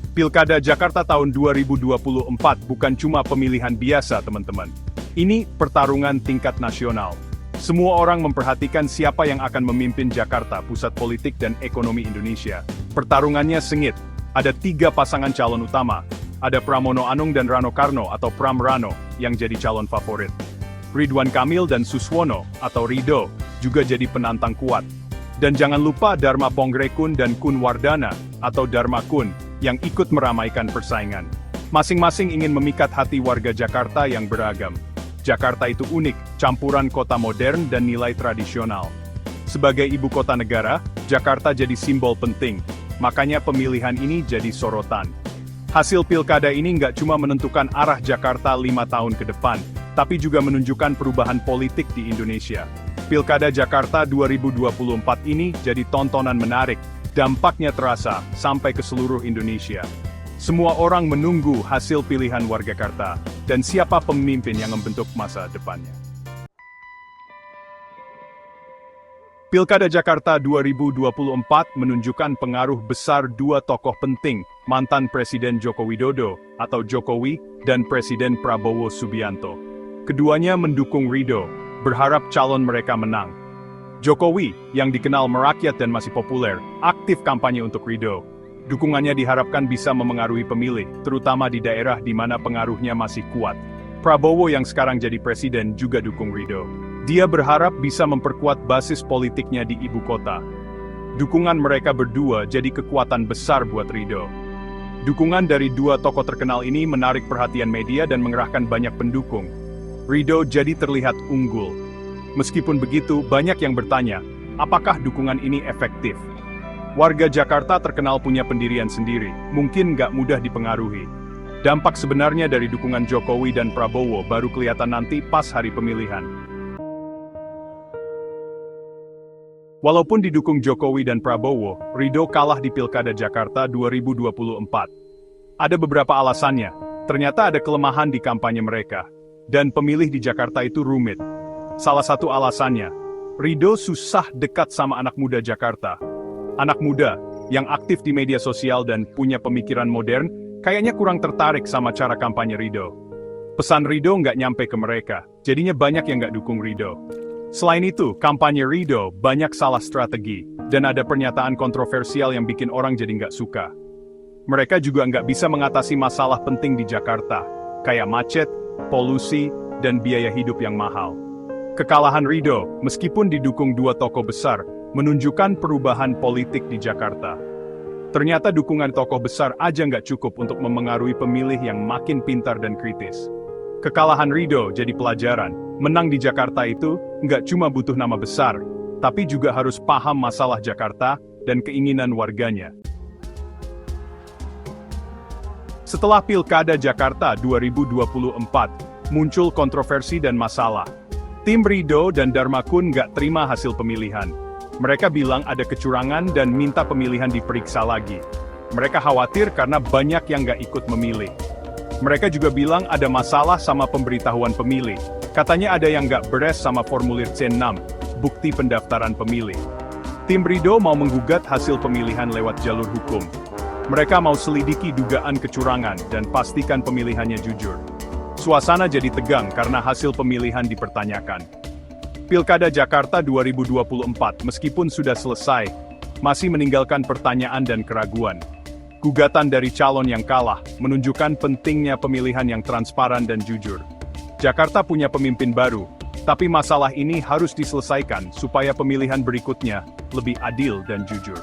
Pilkada Jakarta tahun 2024 bukan cuma pemilihan biasa, teman-teman. Ini pertarungan tingkat nasional. Semua orang memperhatikan siapa yang akan memimpin Jakarta, pusat politik dan ekonomi Indonesia. Pertarungannya sengit. Ada 3 pasangan calon utama. Ada Pramono Anung dan Rano Karno atau Pram Rano yang jadi calon favorit. Ridwan Kamil dan Suswono atau Rido juga jadi penantang kuat. Dan jangan lupa Dharma Pongrekun dan Kun Wardana atau Dharma Kun yang ikut meramaikan persaingan. Masing-masing ingin memikat hati warga Jakarta yang beragam. Jakarta itu unik, campuran kota modern dan nilai tradisional. Sebagai ibu kota negara, Jakarta jadi simbol penting, makanya pemilihan ini jadi sorotan. Hasil pilkada ini nggak cuma menentukan arah Jakarta 5 tahun ke depan, tapi juga menunjukkan perubahan politik di Indonesia. Pilkada Jakarta 2024 ini jadi tontonan menarik, dampaknya terasa sampai ke seluruh Indonesia. Semua orang menunggu hasil pilihan warga Jakarta, dan siapa pemimpin yang membentuk masa depannya. Pilkada Jakarta 2024 menunjukkan pengaruh besar 2 tokoh penting, mantan Presiden Joko Widodo atau Jokowi dan Presiden Prabowo Subianto. Keduanya mendukung Rido, berharap calon mereka menang. Jokowi, yang dikenal merakyat dan masih populer, aktif kampanye untuk Rido. Dukungannya diharapkan bisa memengaruhi pemilih, terutama di daerah di mana pengaruhnya masih kuat. Prabowo yang sekarang jadi presiden juga dukung Rido. Dia berharap bisa memperkuat basis politiknya di ibu kota. Dukungan mereka berdua jadi kekuatan besar buat Rido. Dukungan dari 2 tokoh terkenal ini menarik perhatian media dan mengerahkan banyak pendukung. Rido jadi terlihat unggul. Meskipun begitu, banyak yang bertanya, apakah dukungan ini efektif? Warga Jakarta terkenal punya pendirian sendiri, mungkin nggak mudah dipengaruhi. Dampak sebenarnya dari dukungan Jokowi dan Prabowo baru kelihatan nanti pas hari pemilihan. Walaupun didukung Jokowi dan Prabowo, Rido kalah di Pilkada Jakarta 2024. Ada beberapa alasannya, ternyata ada kelemahan di kampanye mereka, dan pemilih di Jakarta itu rumit. Salah satu alasannya, Rido susah dekat sama anak muda Jakarta. Anak muda, yang aktif di media sosial dan punya pemikiran modern, kayaknya kurang tertarik sama cara kampanye Rido. Pesan Rido nggak nyampe ke mereka, jadinya banyak yang nggak dukung Rido. Selain itu, kampanye Rido banyak salah strategi, dan ada pernyataan kontroversial yang bikin orang jadi nggak suka. Mereka juga nggak bisa mengatasi masalah penting di Jakarta, kayak macet, polusi, dan biaya hidup yang mahal. Kekalahan Rido, meskipun didukung 2 tokoh besar, menunjukkan perubahan politik di Jakarta. Ternyata dukungan tokoh besar aja nggak cukup untuk memengaruhi pemilih yang makin pintar dan kritis. Kekalahan Rido jadi pelajaran, menang di Jakarta itu nggak cuma butuh nama besar, tapi juga harus paham masalah Jakarta dan keinginan warganya. Setelah Pilkada Jakarta 2024, muncul kontroversi dan masalah. Tim Rido dan Dharma Kun nggak terima hasil pemilihan. Mereka bilang ada kecurangan dan minta pemilihan diperiksa lagi. Mereka khawatir karena banyak yang nggak ikut memilih. Mereka juga bilang ada masalah sama pemberitahuan pemilih. Katanya ada yang nggak beres sama formulir C6, bukti pendaftaran pemilih. Tim Rido mau menggugat hasil pemilihan lewat jalur hukum. Mereka mau selidiki dugaan kecurangan dan pastikan pemilihannya jujur. Suasana jadi tegang karena hasil pemilihan dipertanyakan. Pilkada Jakarta 2024 meskipun sudah selesai, masih meninggalkan pertanyaan dan keraguan. Gugatan dari calon yang kalah menunjukkan pentingnya pemilihan yang transparan dan jujur. Jakarta punya pemimpin baru, tapi masalah ini harus diselesaikan supaya pemilihan berikutnya lebih adil dan jujur.